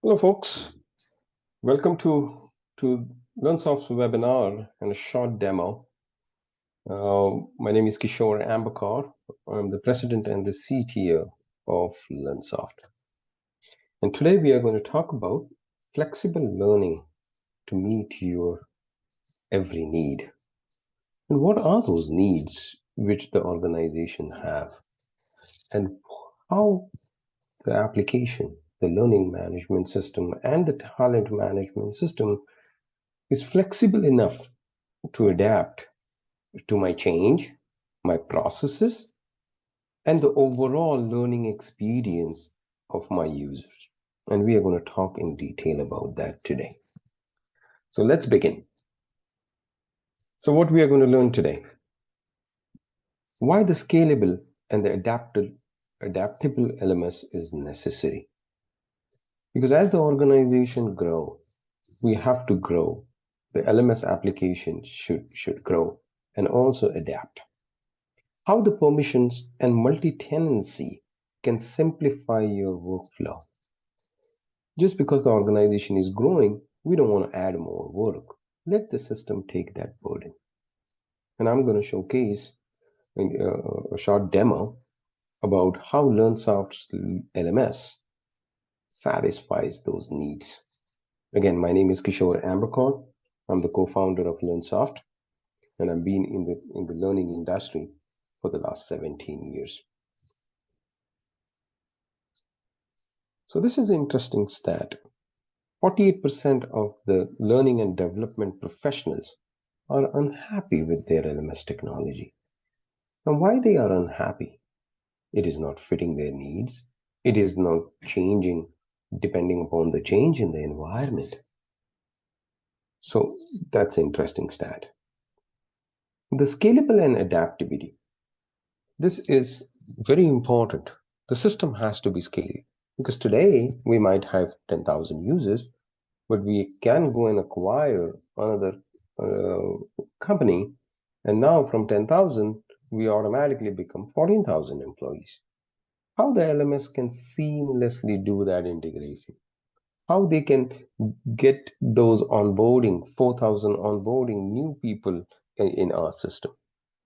Hello, folks. Welcome to Learnsoft's webinar and a short demo. My name is Kishore Ambakar. I'm the president and the CTO of Learnsoft. And today we are going to talk about flexible learning to meet your every need. And what are those needs which the organization have? And how the application, the learning management system, and the talent management system is flexible enough to adapt to my change, my processes, and the overall learning experience of my users. And we are going to talk in detail about that today. So let's begin. So what we are going to learn today, why the scalable and the adaptable LMS is necessary. Because as the organization grows, we have to grow. The LMS application should grow and also adapt. How the permissions and multi-tenancy can simplify your workflow. Just because the organization is growing, we don't want to add more work. Let the system take that burden. And I'm going to showcase a short demo about how Learnsoft's LMS satisfies those needs. Again, my name is Kishore Ambakar. I'm the co-founder of Learnsoft, and I've been in the learning industry for the last 17 years. So this is an interesting stat. 48% of the learning and development professionals are unhappy with their LMS technology. And why they are unhappy? It is not fitting their needs. It is not changing depending upon the change in the environment. So that's an interesting stat. The scalable and adaptability. This is very important. The system has to be scalable because today we might have 10,000 users, but we can go and acquire another company, and now from 10,000 we automatically become 14,000 employees. How the LMS can seamlessly do that integration, how they can get those onboarding 4,000 onboarding new people in our system.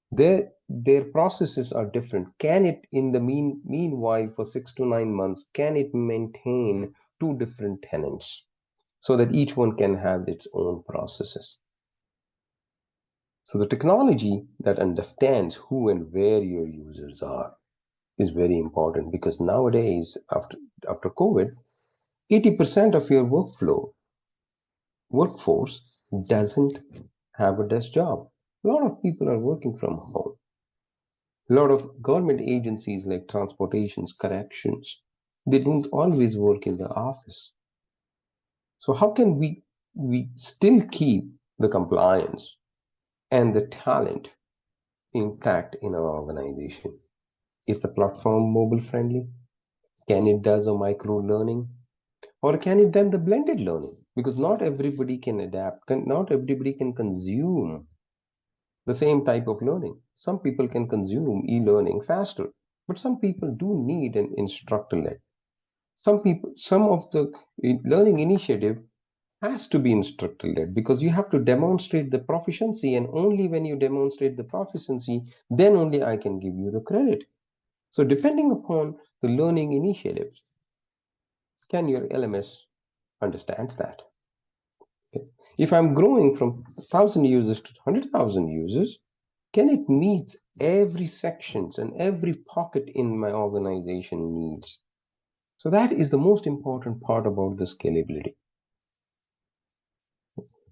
Their processes are different. Can it in the meanwhile for 6 to 9 months, can it maintain two different tenants so that each one can have its own processes? So the technology that understands who and where your users are is very important, because nowadays, after COVID, 80% of your workforce doesn't have a desk job. A lot of people are working from home. A lot of government agencies like transportations, corrections, they don't always work in the office. So how can we still keep the compliance and the talent intact in our organization? Is the platform mobile friendly? Can it does a micro learning? Or can it done the blended learning? Because not everybody can adapt, not everybody can consume the same type of learning. Some people can consume e-learning faster, but some people do need an instructor-led. Some of the learning initiative has to be instructor-led, because you have to demonstrate the proficiency, and only when you demonstrate the proficiency, then only I can give you the credit. So depending upon the learning initiatives, can your LMS understands that? Okay. If I'm growing from 1,000 users to 100,000 users, can it meet every sections and every pocket in my organization needs? So that is the most important part about the scalability.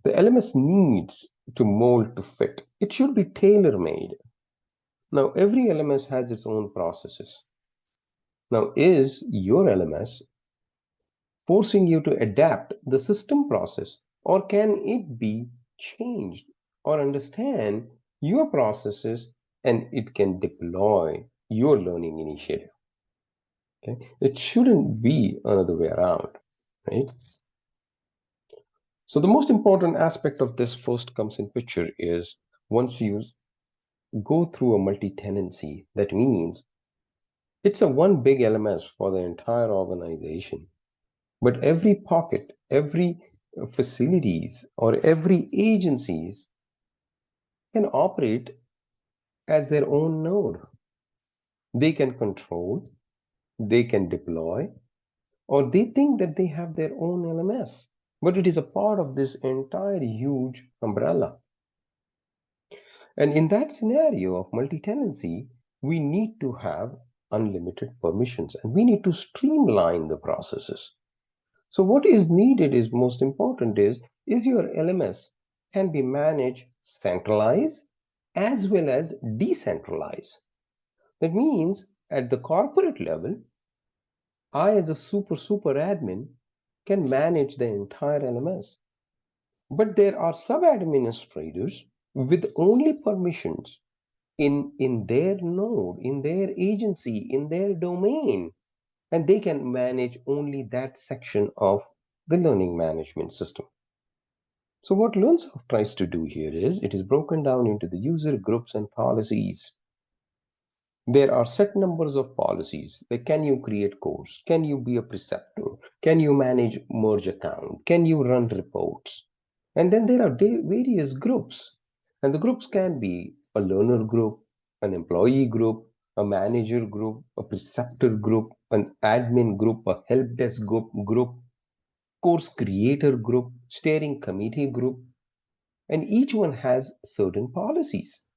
The LMS needs to mold to fit. It should be tailor-made. Now, every LMS has its own processes. Now, is your LMS forcing you to adapt the system process, or can it be changed or understand your processes and it can deploy your learning initiative? Okay, it shouldn't be another way around, right? So the most important aspect of this first comes in picture is, once you go through a multi-tenancy, that means it's a one big LMS for the entire organization. But every pocket, every facilities, or every agencies can operate as their own node. They can control, they can deploy, or they think that they have their own LMS, but it is a part of this entire huge umbrella. And in that scenario of multi-tenancy, we need to have unlimited permissions and we need to streamline the processes. So what is needed is most important is your LMS can be managed centralized as well as decentralized. That means at the corporate level, I as a super admin can manage the entire LMS. But there are sub-administrators with only permissions in their node, in their agency, in their domain, and they can manage only that section of the learning management system. So what Learnsoft tries to do here is it is broken down into the user groups and policies. There are set numbers of policies, like can you create course, can you be a preceptor, can you manage merge account, can you run reports, and then there are various groups, and the groups can be a learner group, an employee group, a manager group, a preceptor group, an admin group, a help desk group, course creator group, steering committee group, and each one has certain policies.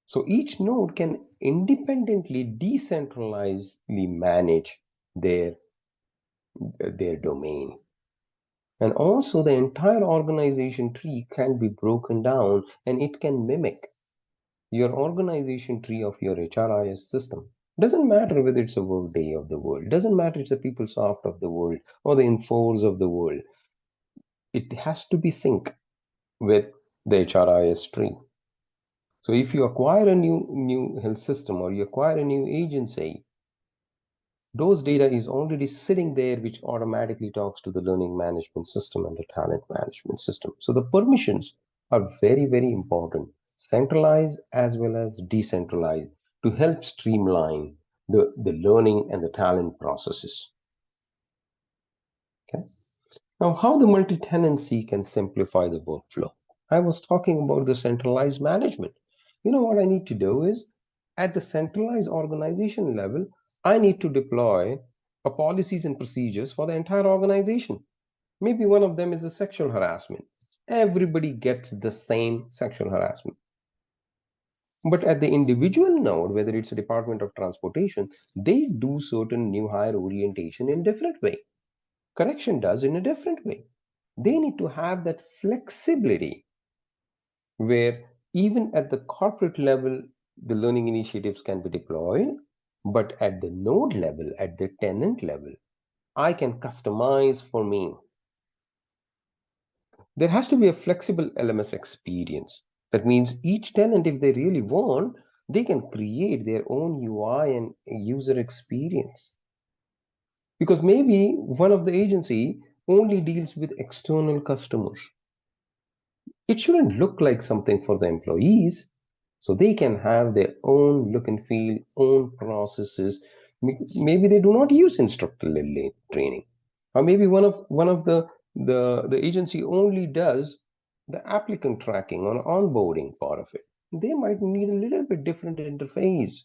So each node can independently, decentralizedly manage their domain. And also the entire organization tree can be broken down and it can mimic your organization tree of your HRIS system. Doesn't matter whether it's a Workday of the world, doesn't matter it's a PeopleSoft of the world or the Inforce of the world. It has to be sync with the HRIS tree. So if you acquire a new health system or you acquire a new agency, those data is already sitting there, which automatically talks to the learning management system and the talent management system. So the permissions are very important, centralized as well as decentralized, to help streamline the learning and the talent processes. Okay. Now, how the multi-tenancy can simplify the workflow. I was talking about the centralized management. You know what I need to do is, at the centralized organization level, I need to deploy a policies and procedures for the entire organization. Maybe one of them is a sexual harassment. Everybody gets the same sexual harassment. But at the individual node, whether it's a Department of Transportation, they do certain new hire orientation in different way. Correction does in a different way. They need to have that flexibility where even at the corporate level, the learning initiatives can be deployed, but at the node level, at the tenant level, I can customize for me. There has to be a flexible LMS experience. That means each tenant, if they really want, they can create their own UI and user experience. Because maybe one of the agency only deals with external customers. It shouldn't look like something for the employees, so they can have their own look and feel, own processes. Maybe they do not use instructor-led training, or maybe one of the agency only does the applicant tracking or onboarding part of it. They might need a little bit different interface.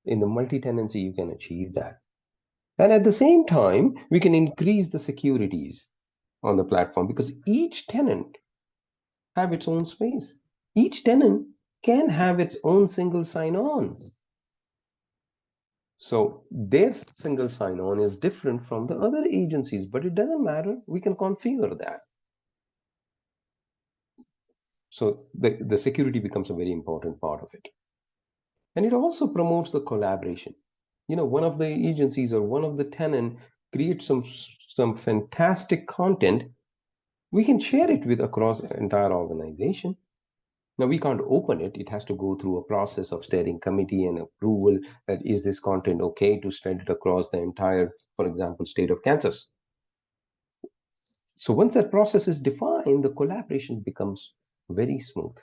In the multi-tenancy, you can achieve that, and at the same time, we can increase the securities on the platform because each tenant have its own space. Each tenant can have its own single sign-on. So their single sign-on is different from the other agencies, but it doesn't matter. We can configure that. So the security becomes a very important part of it. And it also promotes the collaboration. You know, one of the agencies or one of the tenant creates some fantastic content. We can share it with across the entire organization. Now we can't open it. It has to go through a process of steering committee and approval that is this content okay to spread it across the entire, for example, state of Kansas. So once that process is defined, the collaboration becomes very smooth.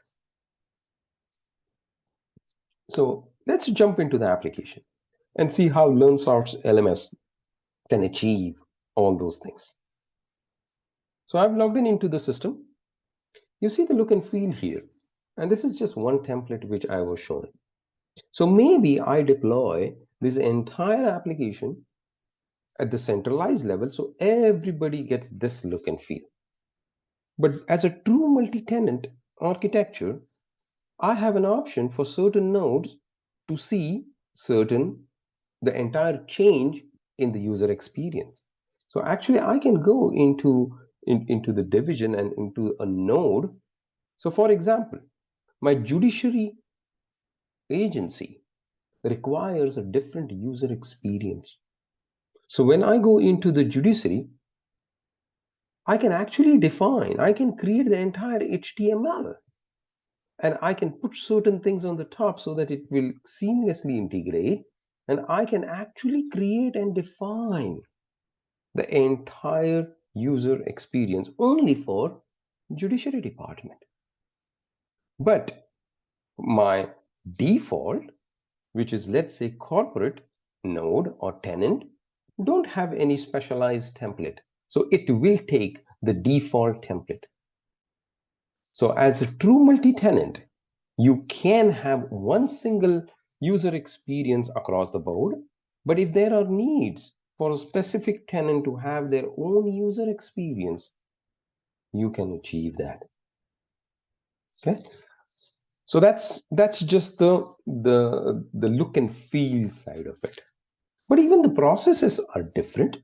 So let's jump into the application and see how Learnsoft's LMS can achieve all those things. So I've logged in into the system. You see the look and feel here. And this is just one template which I was showing. So maybe I deploy this entire application at the centralized level so everybody gets this look and feel. But as a true multi-tenant architecture, I have an option for certain nodes to see the entire change in the user experience. So actually I can go into the division and into a node. So for example, my judiciary agency requires a different user experience. So when I go into the judiciary, I can actually I can create the entire HTML, and I can put certain things on the top so that it will seamlessly integrate, and I can actually create and define the entire user experience only for judiciary department. But my default, which is, let's say, corporate node or tenant, don't have any specialized template. So it will take the default template. So as a true multi-tenant, you can have one single user experience across the board. But if there are needs for a specific tenant to have their own user experience, you can achieve that. Okay. So that's just the look and feel side of it. But even the processes are different.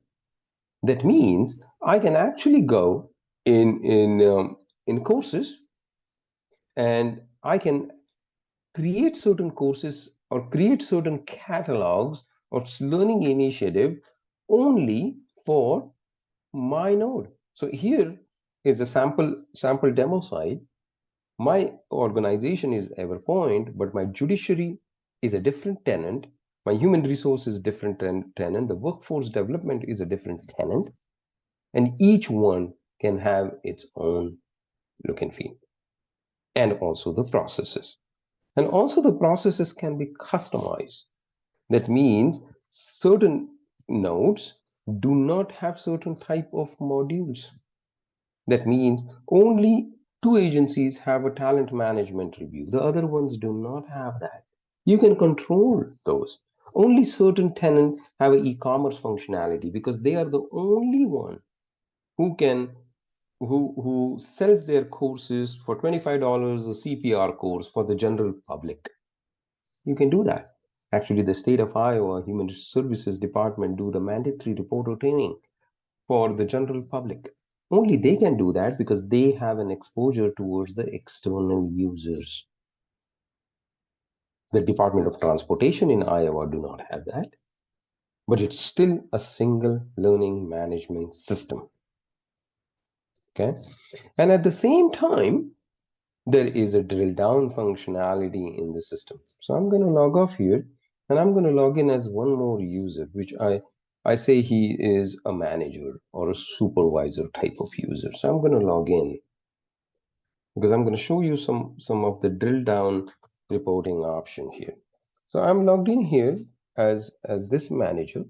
That means I can actually go in courses, and I can create certain courses or create certain catalogs or learning initiative only for my node. So here is a sample demo site. My organization is Everpoint, but my judiciary is a different tenant. My human resource is different tenant. The workforce development is a different tenant. And each one can have its own look and feel. And also the processes. And also the processes can be customized. That means certain nodes do not have certain type of modules. That means only two agencies have a talent management review. The other ones do not have that. You can control those. Only certain tenants have an e-commerce functionality because they are the only one who can who sells their courses for $25 a CPR course for the general public. You can do that. Actually, the state of Iowa Human Services Department do the mandatory reporter training for the general public. Only they can do that because they have an exposure towards the external users. The Department of Transportation in Iowa do not have that, but it's still a single learning management system. Okay, and at the same time, there is a drill down functionality in the system. So I'm going to log off here, and I'm going to log in as one more user, which I say he is a manager or a supervisor type of user. So I'm going to log in because I'm going to show you some of the drill down reporting option here. So I'm logged in here as this manager,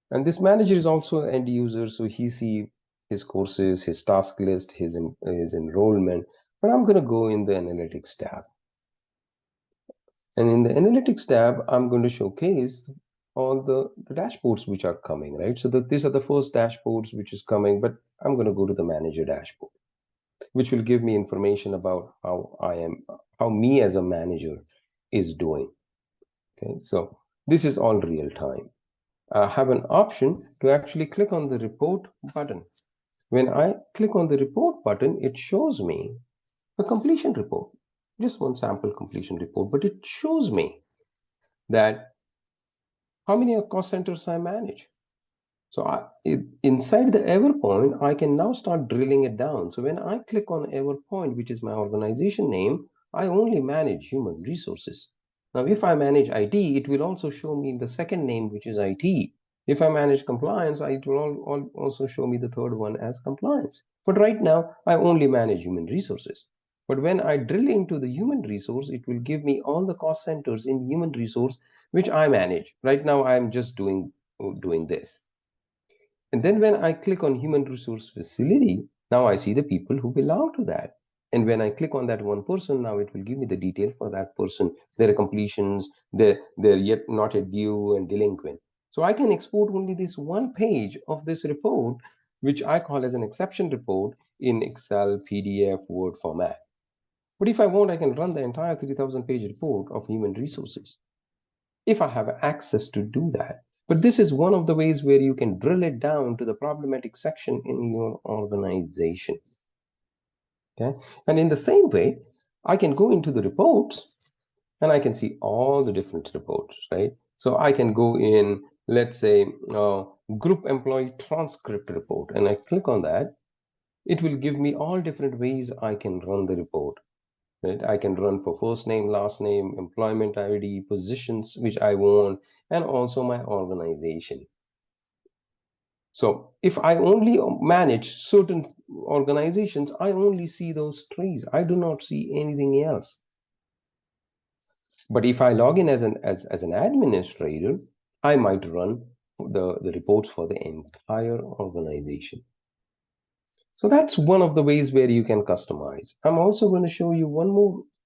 and this manager is also an end user, so he see his courses, his task list, his enrollment. But I'm going to go in the analytics tab. And in the analytics tab, I'm going to showcase all the dashboards which are coming, right? So these are the first dashboards which is coming, but I'm going to go to the manager dashboard, which will give me information about how me as a manager is doing. Okay, so this is all real time. I have an option to actually click on the report button. When I click on the report button, it shows me a completion report, just one sample completion report, but it shows me that how many cost centers I manage. So inside the Everpoint, I can now start drilling it down. So when I click on Everpoint, which is my organization name, I only manage human resources. Now, if I manage IT, it will also show me the second name, which is IT. If I manage compliance, it will also show me the third one as compliance. But right now, I only manage human resources. But when I drill into the human resource, it will give me all the cost centers in human resource, which I manage. Right now, I'm just doing this. And then when I click on human resource facility, now I see the people who belong to that. And when I click on that one person, now it will give me the detail for that person, their completions, they're yet not yet due and delinquent. So I can export only this one page of this report, which I call as an exception report in Excel, PDF, Word format. But if I want, I can run the entire 3000 page report of human resources if I have access to do that. But this is one of the ways where you can drill it down to the problematic section in your organization. Okay. And in the same way, I can go into the reports and I can see all the different reports, right? So I can go in, let's say, group employee transcript report, and I click on that. It will give me all different ways I can run the report. Right? I can run for first name, last name, employment ID, positions which I want, and also my organization. So if I only manage certain organizations, I only see those trees. I do not see anything else. But if I log in as an administrator, I might run the reports for the entire organization. So that's one of the ways where you can customize. I'm also going to show you one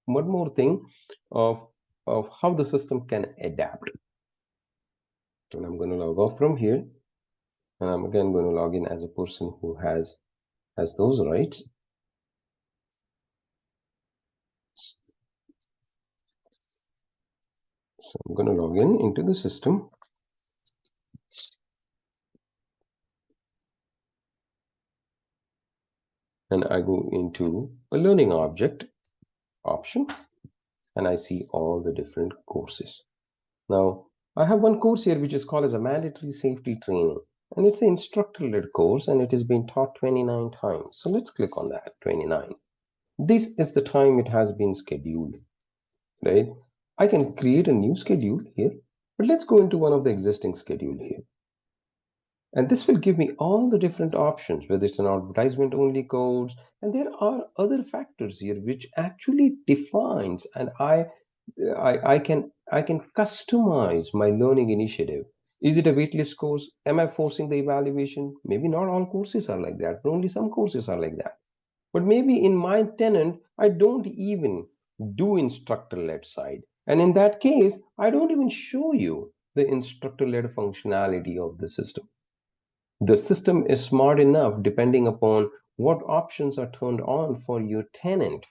more thing of how the system can adapt. And I'm going to log off from here, and I'm again going to log in as a person who has those rights. So I'm going to log in into the system, and I go into a learning object option, and I see all the different courses. Now I have one course here which is called as a mandatory safety training, and it's an instructor-led course, and it has been taught 29 times. So let's click on that, 29. This is the time it has been scheduled, right? I can create a new schedule here, but let's go into one of the existing schedule here. And this will give me all the different options, whether it's an advertisement only course, and there are other factors here which actually defines, and I can customize my learning initiative. Is it a waitlist course? Am I forcing the evaluation? Maybe not all courses are like that, but only some courses are like that. But maybe in my tenant, I don't even do instructor-led side. And in that case, I don't even show you the instructor-led functionality of the system. The system is smart enough, depending upon what options are turned on for your tenant,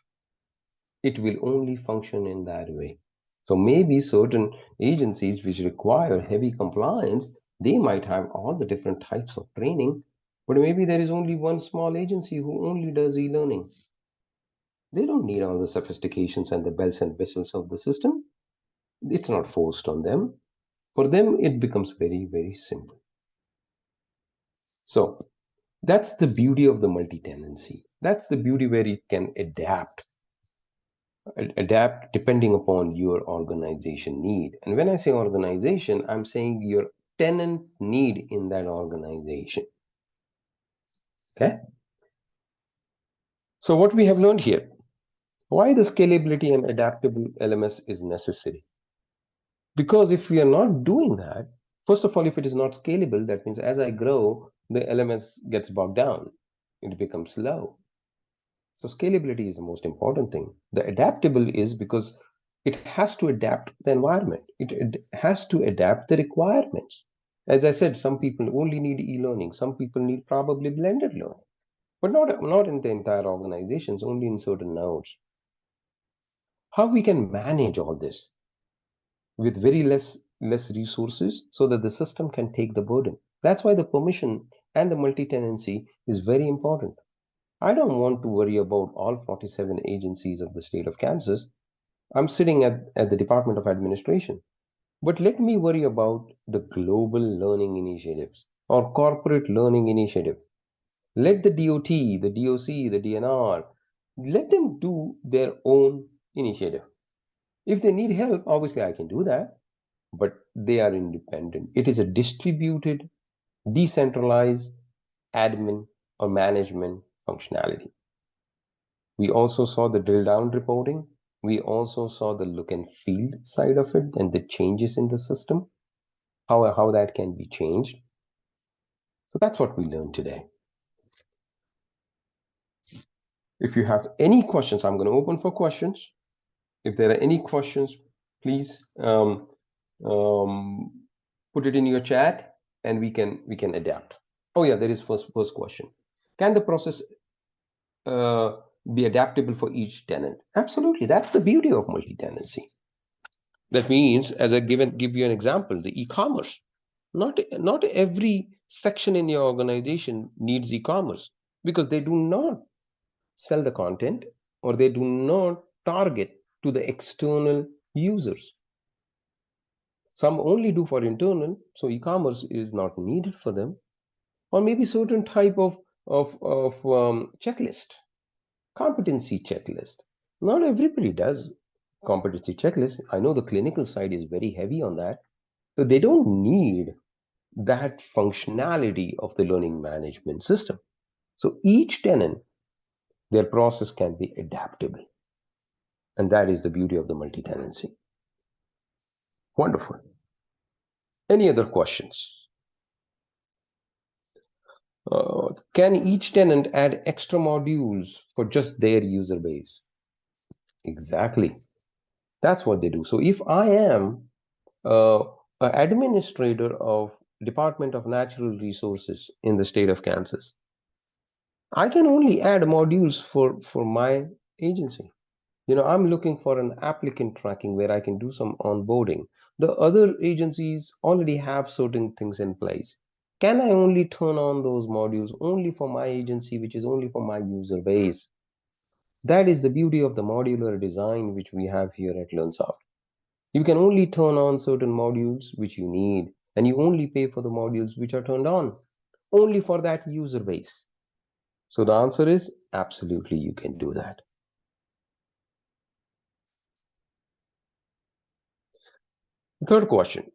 it will only function in that way. So maybe certain agencies which require heavy compliance, they might have all the different types of training, but maybe there is only one small agency who only does e-learning. They don't need all the sophistications and the bells and whistles of the system. It's not forced on them. For them, it becomes very, very simple. So that's the beauty of the multi-tenancy. That's the beauty where it can adapt depending upon your organization need. And when I say organization, I'm saying your tenant need in that organization. Okay. So what we have learned here, why the scalability and adaptable LMS is necessary. Because if we are not doing that, first of all, if it is not scalable, that means as I grow, the LMS gets bogged down. It becomes slow. So scalability is the most important thing. The adaptable is because it has to adapt the environment. It has to adapt the requirements. As I said, some people only need e-learning. Some people need probably blended learning, but not in the entire organizations, only in certain nodes. How we can manage all this with very less resources so that the system can take the burden. That's why the permission and the multi-tenancy is very important. I don't want to worry about all 47 agencies of the state of Kansas. I'm sitting at the Department of Administration. But let me worry about the global learning initiatives or corporate learning initiative. Let the DOT, the DOC, the DNR, let them do their own initiative. If they need help, obviously I can do that, but they are independent. It is a distributed, decentralized admin or management functionality. We also saw the drill down reporting. We also saw the look and feel side of it and the changes in the system, how that can be changed. So that's what we learned today. If you have any questions, I'm going to open for questions. If there are any questions, please put it in your chat, and we can adapt. Oh yeah, there is first question. Can the process be adaptable for each tenant? Absolutely. That's the beauty of multi-tenancy. That means, as I give you an example, the e-commerce. Not every section in your organization needs e-commerce, because they do not sell the content, or they do not target to the external users. Some only do for internal, so e-commerce is not needed for them. Or maybe certain type of checklist, competency checklist. Not everybody does competency checklist. I know the clinical side is very heavy on that, so they don't need that functionality of the learning management system. So each tenant, their process can be adaptable, and that is the beauty of the multi-tenancy. Wonderful. Any other questions? Can each tenant add extra modules for just their user base? Exactly. That's what they do. So if I am an administrator of Department of Natural Resources in the state of Kansas, I can only add modules for my agency. I'm looking for an applicant tracking where I can do some onboarding. The other agencies already have certain things in place. Can I only turn on those modules only for my agency, which is only for my user base? That is the beauty of the modular design which we have here at Learnsoft. You can only turn on certain modules which you need, and you only pay for the modules which are turned on, only for that user base. So the answer is absolutely, you can do that. Third question.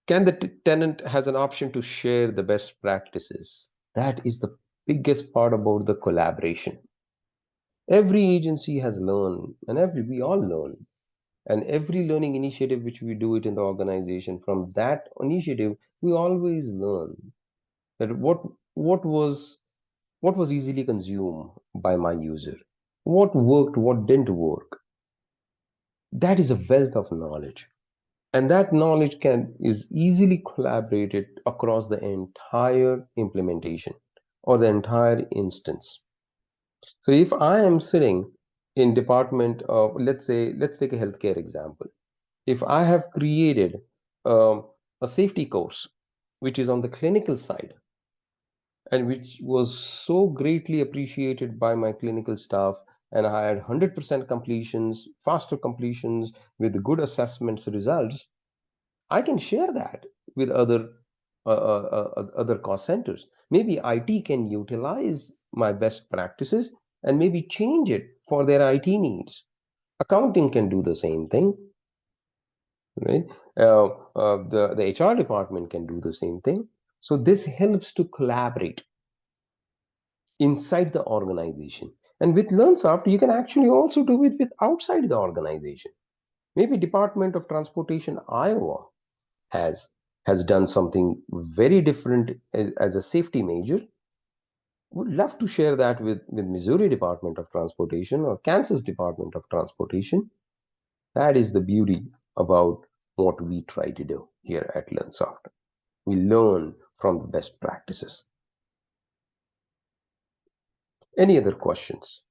Can the tenant has an option to share the best practices? That is the biggest part about the collaboration. Every agency has learned, and we all learn. And every learning initiative which we do it in the organization, from that initiative, we always learn that what was easily consumed by my user, what worked, what didn't work. That is a wealth of knowledge. And that knowledge is easily collaborated across the entire implementation or the entire instance. So if I am sitting in department of, let's take a healthcare example. If I have created a safety course which is on the clinical side, and which was so greatly appreciated by my clinical staff, and I had 100% completions, faster completions with good assessments results, I can share that with other cost centers. Maybe IT can utilize my best practices and maybe change it for their IT needs. Accounting can do the same thing, right? The HR department can do the same thing. So this helps to collaborate inside the organization. And with Learnsoft, you can actually also do it with outside the organization. Maybe Department of Transportation, Iowa, has done something very different as a safety measure. Would love to share that with Missouri Department of Transportation or Kansas Department of Transportation. That is the beauty about what we try to do here at Learnsoft. We learn from the best practices. Any other questions?